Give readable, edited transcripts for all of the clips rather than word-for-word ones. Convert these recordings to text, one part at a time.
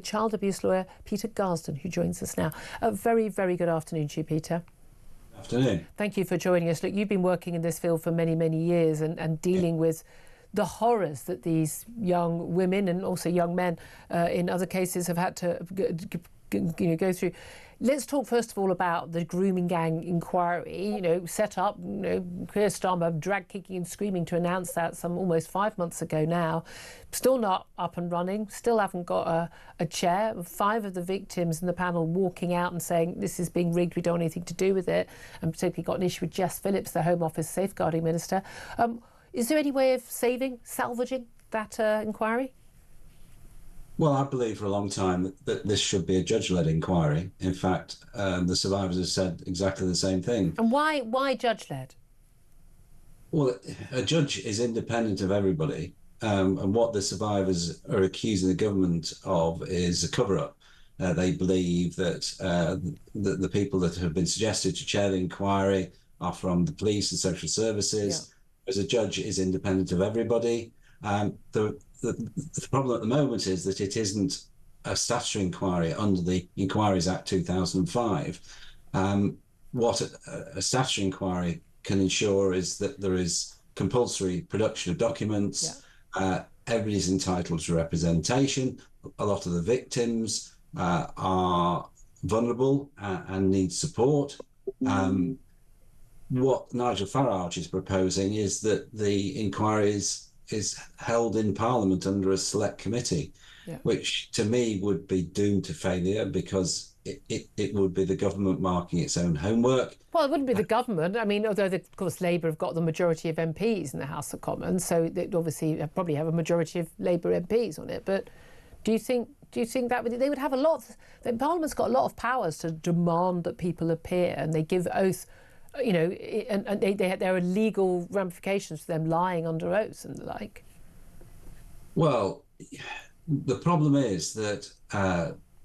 child abuse lawyer Peter Garsden, who joins us now. A very, very good afternoon to you, Peter. Afternoon. Thank you for joining us. Look, you've been working in this field for many, many years and dealing with the horrors that these young women and also young men in other cases have had to go through. Let's talk first of all about the grooming gang inquiry, set up, Keir Starmer drag kicking and screaming to announce that some almost 5 months ago now. Still not up and running, still haven't got a chair. 5 of the victims in the panel walking out and saying this is being rigged, we don't want anything to do with it, and particularly got an issue with Jess Phillips, the Home Office safeguarding minister. Is there any way of salvaging that inquiry? Well, I believe for a long time that this should be a judge-led inquiry. In fact, the survivors have said exactly the same thing. And why judge-led? Well, a judge is independent of everybody. And what the survivors are accusing the government of is a cover-up. They believe that the people that have been suggested to chair the inquiry are from the police and social services. Yeah. As a judge is independent of everybody. The problem at the moment is that it isn't a statutory inquiry under the Inquiries Act 2005. What a statutory inquiry can ensure is that there is compulsory production of documents. Yeah. Everybody's entitled to representation. A lot of the victims are vulnerable and need support. What Nigel Farage is proposing is that the inquiries is held in Parliament under a select committee, which to me would be doomed to failure because it would be the government marking its own homework. Well, it wouldn't be the government. I mean, although, of course, Labour have got the majority of MPs in the House of Commons, so they obviously probably have a majority of Labour MPs on it. But do you think that they would have a lot? Parliament's got a lot of powers to demand that people appear, and they give oath. And there are legal ramifications for them lying under oath and the like. Well, the problem is that,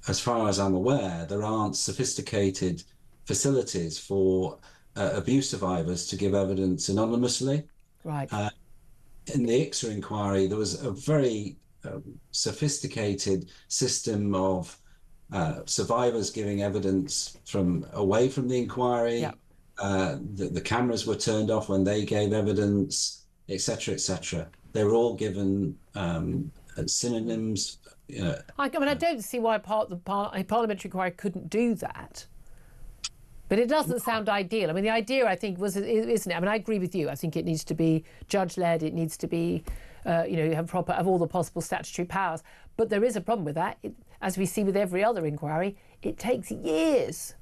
as far as I'm aware, there aren't sophisticated facilities for abuse survivors to give evidence anonymously. Right. In the ICSA inquiry, there was a very sophisticated system of survivors giving evidence from away from the inquiry. Yeah. The cameras were turned off when they gave evidence, etc., etc. They were all given synonyms. I mean, I don't see why a parliamentary inquiry couldn't do that. But it doesn't sound ideal. I mean, the idea, I think, isn't it? I mean, I agree with you. I think it needs to be judge-led. It needs to have all the possible statutory powers. But there is a problem with that. As we see with every other inquiry, it takes years.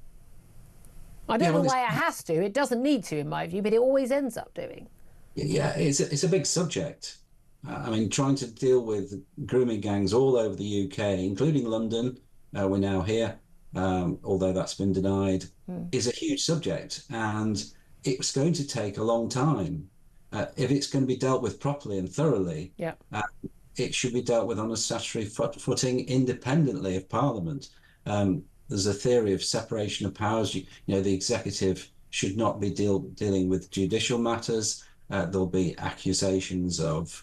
I don't know why it has to. It doesn't need to, in my view, but it always ends up doing. Yeah, it's a big subject. I mean, trying to deal with grooming gangs all over the UK, including London, we're now here, although that's been denied, is a huge subject. And it's going to take a long time. If it's going to be dealt with properly and thoroughly, it should be dealt with on a statutory footing independently of Parliament. There's a theory of separation of powers. The executive should not be dealing with judicial matters. There'll be accusations of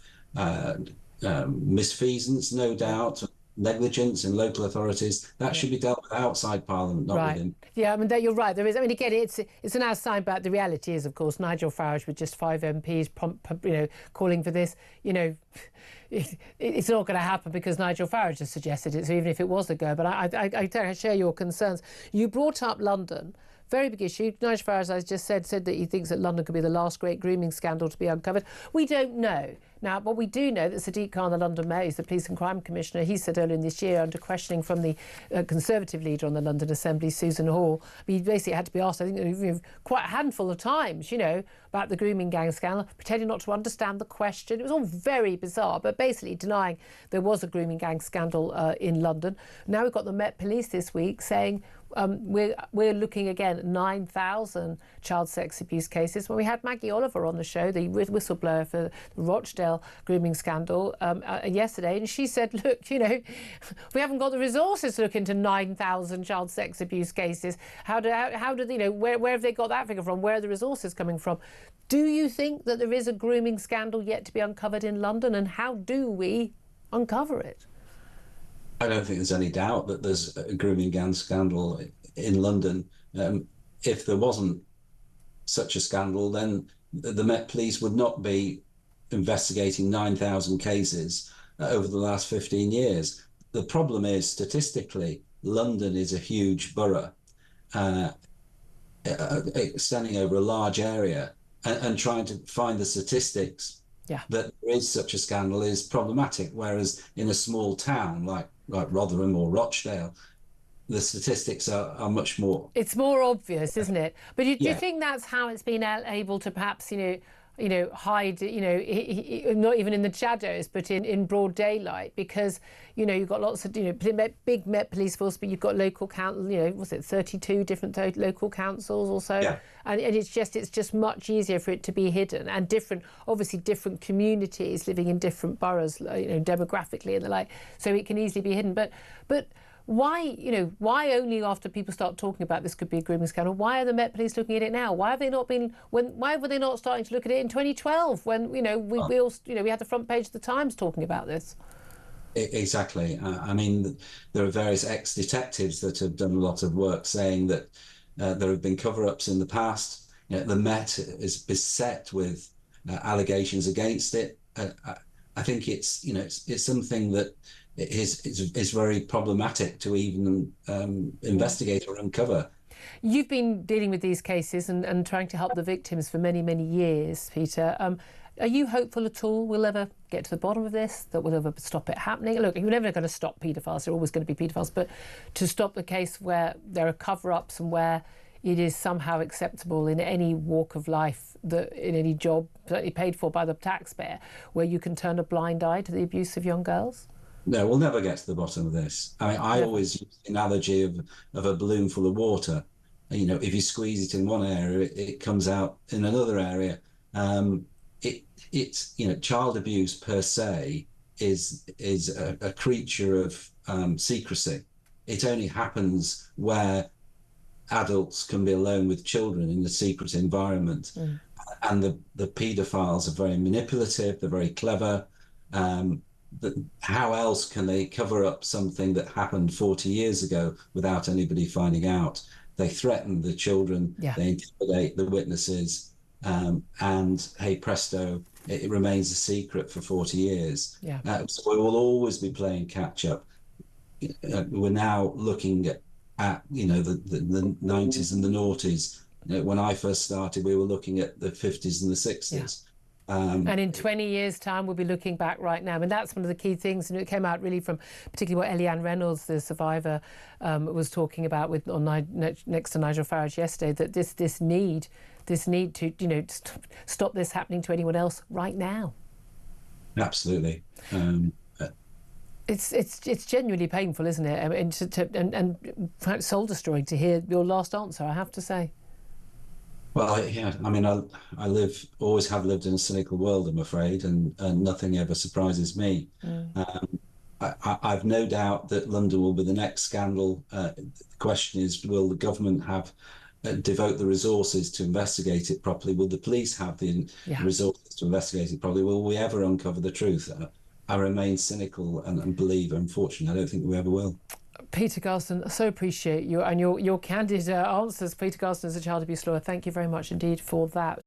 misfeasance, no doubt, negligence in local authorities. That should be dealt with outside Parliament, not within. Yeah, I mean, you're right. There is. I mean, again, it's an outside, but the reality is, of course, Nigel Farage with just 5 MPs, calling for this. It's not going to happen because Nigel Farage has suggested it. So even if it was a go, but I share your concerns. You brought up London. Very big issue. Nigel Farage, as I just said that he thinks that London could be the last great grooming scandal to be uncovered. We don't know. Now, but we do know that Sadiq, the London Mayor, is the Police and Crime Commissioner. He said earlier in this year, under questioning from the Conservative leader on the London Assembly, Susan Hall, he basically had to be asked, I think, quite a handful of times, about the grooming gang scandal, pretending not to understand the question. It was all very bizarre, but basically denying there was a grooming gang scandal in London. Now we've got the Met Police this week saying we're looking again at 9,000 child sex abuse cases. When we had Maggie Oliver on the show, the whistleblower for the Rochdale grooming scandal yesterday, and she said, look, we haven't got the resources to look into 9,000 child sex abuse cases. How do where have they got that figure from? Where are the resources coming from? Do you think that there is a grooming scandal yet to be uncovered in London, and how do we uncover it? I don't think there's any doubt that there's a grooming gang scandal in London. If there wasn't such a scandal, then the Met Police would not be investigating 9,000 cases over the last 15 years. The problem is, statistically, London is a huge borough, extending over a large area, and trying to find the statistics that there is such a scandal is problematic. Whereas in a small town like Rotherham or Rochdale, the statistics are much more. It's more obvious, isn't it? But do you think that's how it's been able to perhaps, hide, not even in the shadows, but in broad daylight? Because, you've got lots of, big Met Police force, but you've got local council, was it 32 different local councils or so? Yeah. And it's just much easier for it to be hidden, and obviously different communities living in different boroughs, demographically and the like, so it can easily be hidden. But why only after people start talking about this could be a grooming scandal? Why are the Met Police looking at it now? Why have they not been? Why were they not starting to look at it in 2012 when we had the front page of the Times talking about this? Exactly. I mean, there are various ex-detectives that have done a lot of work saying that there have been cover-ups in the past. The Met is beset with allegations against it. I think it's something that is very problematic to even investigate or uncover. You've been dealing with these cases and trying to help the victims for many, many years, Peter. Are you hopeful at all we'll ever get to the bottom of this, that we'll ever stop it happening? Look, you're never going to stop paedophiles, there are always going to be paedophiles, but to stop the case where there are cover-ups and where it is somehow acceptable in any walk of life, that in any job, certainly paid for by the taxpayer, where you can turn a blind eye to the abuse of young girls? No, we'll never get to the bottom of this. I mean, I always use the analogy of a balloon full of water. If you squeeze it in one area, it comes out in another area. It's child abuse per se is a creature of secrecy. It only happens where adults can be alone with children in a secret environment. And the paedophiles are very manipulative, they're very clever. How else can they cover up something that happened 40 years ago without anybody finding out? They threaten the children, they intimidate the witnesses, and hey presto, it remains a secret for 40 years. So we will always be playing catch up. We're now looking at the 90s and the noughties. When I first started, we were looking at the 50s and the 60s. And in 20 years' time, we'll be looking back right now. I mean, that's one of the key things, and it came out really from particularly what Ellie Reynolds, the survivor, was talking about next to Nigel Farage yesterday, that this need to stop this happening to anyone else right now. Absolutely. It's genuinely painful, isn't it? I mean, and soul-destroying to hear your last answer, I have to say. Well, yeah, I mean, always have lived in a cynical world, I'm afraid, and nothing ever surprises me. I've no doubt that London will be the next scandal. The question is, will the government devote the resources to investigate it properly? Will the police have the resources to investigate it properly? Will we ever uncover the truth? I remain cynical and believe, unfortunately, I don't think we ever will. Peter Garston, I so appreciate you and your candid answers. Peter Garston is a child abuse lawyer. Thank you very much indeed for that.